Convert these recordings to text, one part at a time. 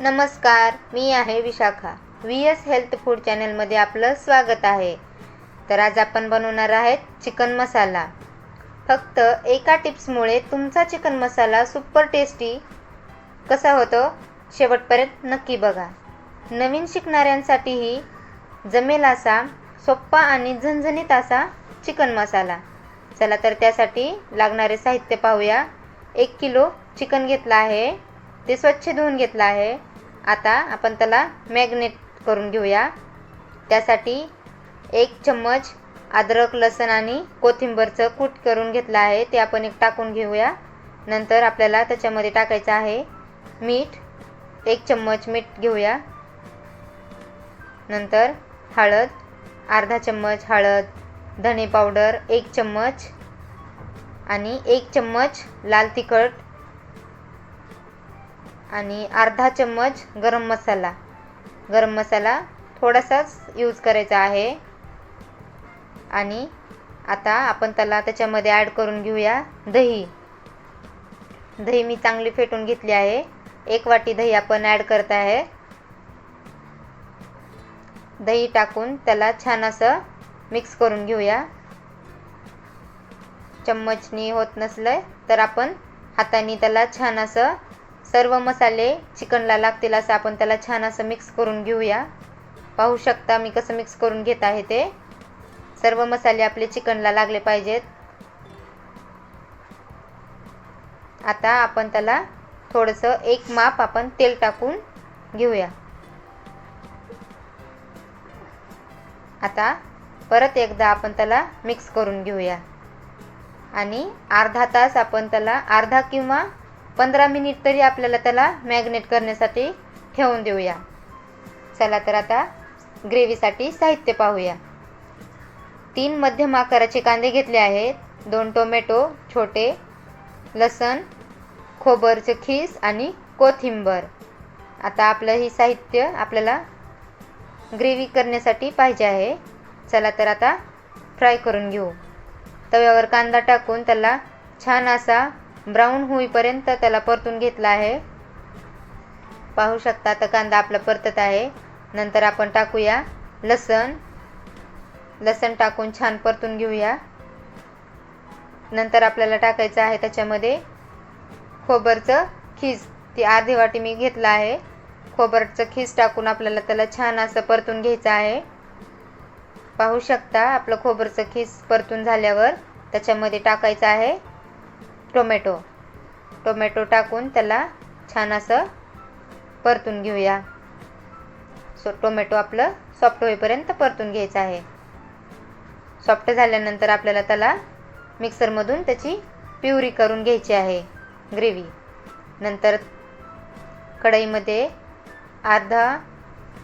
नमस्कार, मी आहे Vishakha. VS health food चॅनलमध्ये आपलं स्वागत आहे. तर आज आपण बनवणार आहेत चिकन मसाला. फक्त एका टिप्समुळे तुमचा चिकन मसाला सुपर टेस्टी कसा होतो शेवटपर्यंत नक्की बघा. नवीन शिकणाऱ्यांसाठीही जमेल असा सोप्पा आणि झणझणीत असा चिकन मसाला. चला तर त्यासाठी लागणारे साहित्य पाहूया. 1 किलो चिकन घेतलं आहे, ते स्वच्छ धुवून घेतलं आहे. आता आपण त्याला मॅग्नेट करून घेऊया. त्यासाठी 1 चम्मच अद्रक, लसूण आणि कोथिंबीरचं कूट करून घेतलं आहे, ते आपण एक टाकून घेऊया. नंतर आपल्याला त्याच्यामध्ये टाकायचं आहे मीठ. 1 चम्मच मीठ घेऊया. नंतर हळद, अर्धा चम्मच हळद, धणे पावडर 1 चम्मच आणि 1 चम्मच लाल तिखट आणि अर्धा चम्मच गरम मसाला. गरम मसाला थोडासाच यूज करायचा आहे. आणि आता आपण त्याच्यामध्ये ॲड करून घेऊया दही. दही मी चांगली फेटून घेतली आहे. 1 वाटी दही आपण ॲड करत आहे. दही टाकून त्याला छान असं मिक्स करून घेऊया. चम्मचनी होत नसलं तर आपण हाताने त्याला छान असं सर्व मसाले चिकनला लागतील असं आपण त्याला छान असं मिक्स करून घेऊया. पाहू शकता मी कसं मिक्स करून घेत आहे ते. सर्व मसाले आपले चिकनला लागले पाहिजेत. आता आपण त्याला थोडंसं 1 माप आपण तेल टाकून घेऊया. आता परत एकदा आपण त्याला मिक्स करून घेऊया आणि अर्धा तास आपण त्याला अर्धा किंवा 15 मिनिट तरी आपल्याला त्याला मॅग्नेट करण्यासाठी ठेवून देऊया. चला तर आता ग्रेव्हीसाठी साहित्य पाहूया. 3 मध्यम आकाराचे कांदे घेतले आहेत, 2 टोमॅटो छोटे, लसूण, खोबरचे खीस आणि कोथिंबीर. आता आपलं हे साहित्य आपल्याला ग्रेव्ही करण्यासाठी पाहिजे आहे. चला तर आता फ्राय करून घेऊ. तव्यावर कांदा टाकून त्याला छान असा ब्राऊन होईपर्यंत त्याला परतून घेतला आहे. पाहू शकता आता कांदा आपला परतत आहे. नंतर आपण टाकूया लसूण. लसूण टाकून छान परतून घेऊया. नंतर आपल्याला टाकायचं आहे त्याच्यामध्ये खोबरचं खीस. ती अर्धी वाटी मी घेतला आहे. खोबरचं खीस टाकून आपल्याला त्याला छान असं परतून घ्यायचं आहे. पाहू शकता आपलं खोबरचं खीस परतून झाल्यावर त्याच्यामध्ये टाकायचं आहे टोमॅटो. टोमॅटो टाकून त्याला छान असं परतून घेऊया. टोमॅटो आपलं सॉफ्ट होईपर्यंत परतून घ्यायचं आहे. सॉफ्ट झाल्यानंतर आपल्याला त्याला मिक्सरमधून त्याची प्युरी करून घ्यायची आहे ग्रेव्ही. नंतर कढईमध्ये अर्धा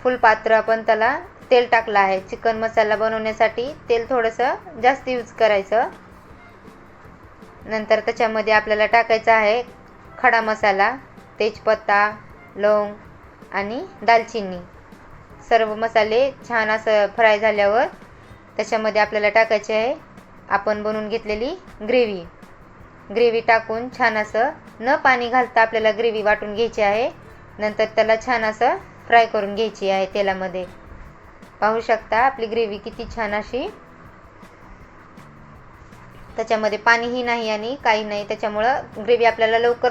फुलपात्र आपण त्याला तेल टाकलं आहे. चिकन मसाला बनवण्यासाठी तेल थोडंसं जास्त यूज करायचं. नंतर त्याच्यामध्ये आपल्याला टाकायचा आहे खडा मसाला, तेजपत्ता, लवंग आणि दालचिनी. सर्व मसाले छान असं फ्राय झाल्यावर त्याच्यामध्ये आपल्याला टाकायचे आहे आपण बनवून घेतलेली ग्रेव्ही. ग्रेव्ही टाकून छान असं न पाणी घालता आपल्याला ग्रेव्ही वाटून घ्यायची आहे. नंतर त्याला छान असं फ्राय करून घ्यायची आहे तेलामध्ये. पाहू शकता आपली ग्रेव्ही किती छान अशी, त्याच्यामध्ये पाणीही नाही आणि काही नाही, त्याच्यामुळं ग्रेव्ही आपल्याला लवकर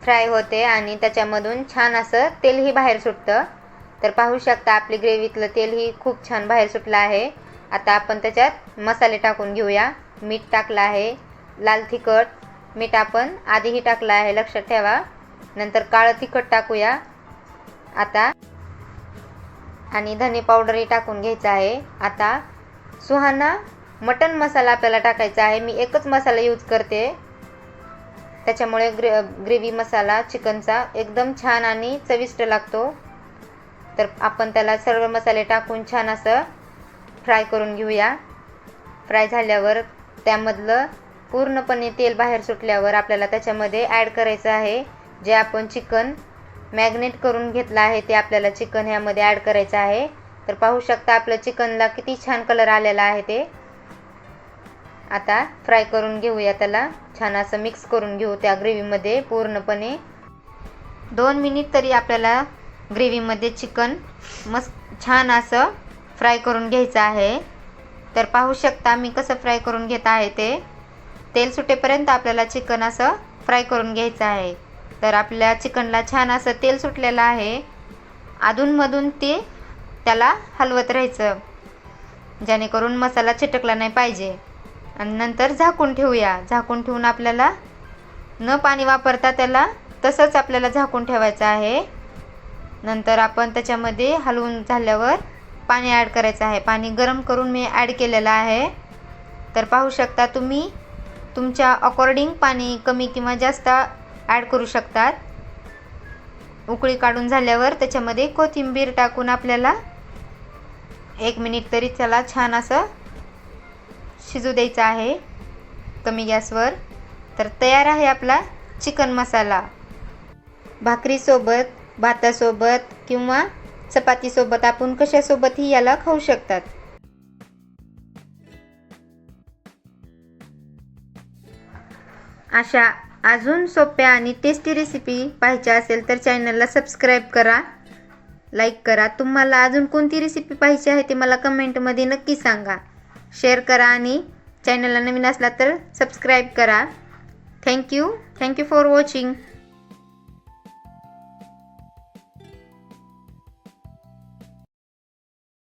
फ्राय होते आणि त्याच्यामधून छान असं तेलही बाहेर सुटतं. तर पाहू शकता आपली ग्रेव्हीतलं तेलही खूप छान बाहेर सुटलं आहे. आता आपण त्याच्यात मसाले टाकून घेऊया. मीठ टाकलं आहे, लाल तिखट मीठ आपण आधीही टाकलं आहे, लक्षात ठेवा. नंतर काळं तिखट टाकूया आता आणि धने पावडरही टाकून घ्यायचं आहे. आता सुहाना मटन मसाला आपल्याला टाकायचा आहे. मी एकच मसाला यूज करते, त्याच्यामुळे ग्रेव्ही मसाला चिकनचा एकदम छान आणि चविष्ट लागतो. तर आपण त्याला सर्व मसाले टाकून छान असं फ्राय करून घेऊया. फ्राय झाल्यावर त्यामधलं पूर्णपणे तेल बाहेर सुटल्यावर आपल्याला त्याच्यामध्ये ॲड करायचं आहे जे आपण चिकन मॅग्नेट करून घेतलं आहे, ते आपल्याला चिकन ह्यामध्ये ॲड करायचं आहे. तर पाहू शकता आपलं चिकनला किती छान कलर आलेला आहे ते. आता फ्राय करून घेऊया. त्याला छान असं मिक्स करून घेऊ त्या ग्रेव्हीमध्ये पूर्णपणे. 2 मिनिट तरी आपल्याला ग्रेव्हीमध्ये चिकन मस्त छान असं फ्राय करून घ्यायचं आहे. तर पाहू शकता मी कसं फ्राय करून घेत आहे ते. तेल सुटेपर्यंत आपल्याला चिकन असं फ्राय करून घ्यायचं आहे. तर आपल्या चिकनला छान असं तेल सुटलेलं आहे. अधूनमधून त्याला हलवत राहायचं जेणेकरून मसाला चिटकला नाही पाहिजे. आणि नंतर झाकून ठेवूया. झाकून ठेवून आपल्याला न पाणी वापरता त्याला तसंच आपल्याला झाकून ठेवायचं आहे. नंतर आपण त्याच्यामध्ये हलवून झाल्यावर पाणी ॲड करायचं आहे. पाणी गरम करून मी ॲड केलेलं आहे. तर पाहू शकता तुम्ही तुमच्या अकॉर्डिंग पाणी कमी किंवा जास्त ॲड करू शकतात. उकळी काढून झाल्यावर त्याच्यामध्ये कोथिंबीर टाकून आपल्याला 1 मिनिट तरी त्याला छान असं शिजू द्यायचं आहे कमी गॅसवर. तर तयार आहे आपला चिकन मसाला. भाकरीसोबत, भातासोबत किंवा चपातीसोबत आपण कशासोबतही याला खाऊ शकतात. अशा अजून सोप्या आणि टेस्टी रेसिपी पाहायच्या असेल तर चॅनलला सबस्क्राईब करा, लाईक करा. तुम्हाला अजून कोणती रेसिपी पाहिजे आहे ते मला कमेंटमध्ये नक्की सांगा. शेअर करा आणि चॅनलला नवीन असला तर सबस्क्राईब करा. Thank you for watching.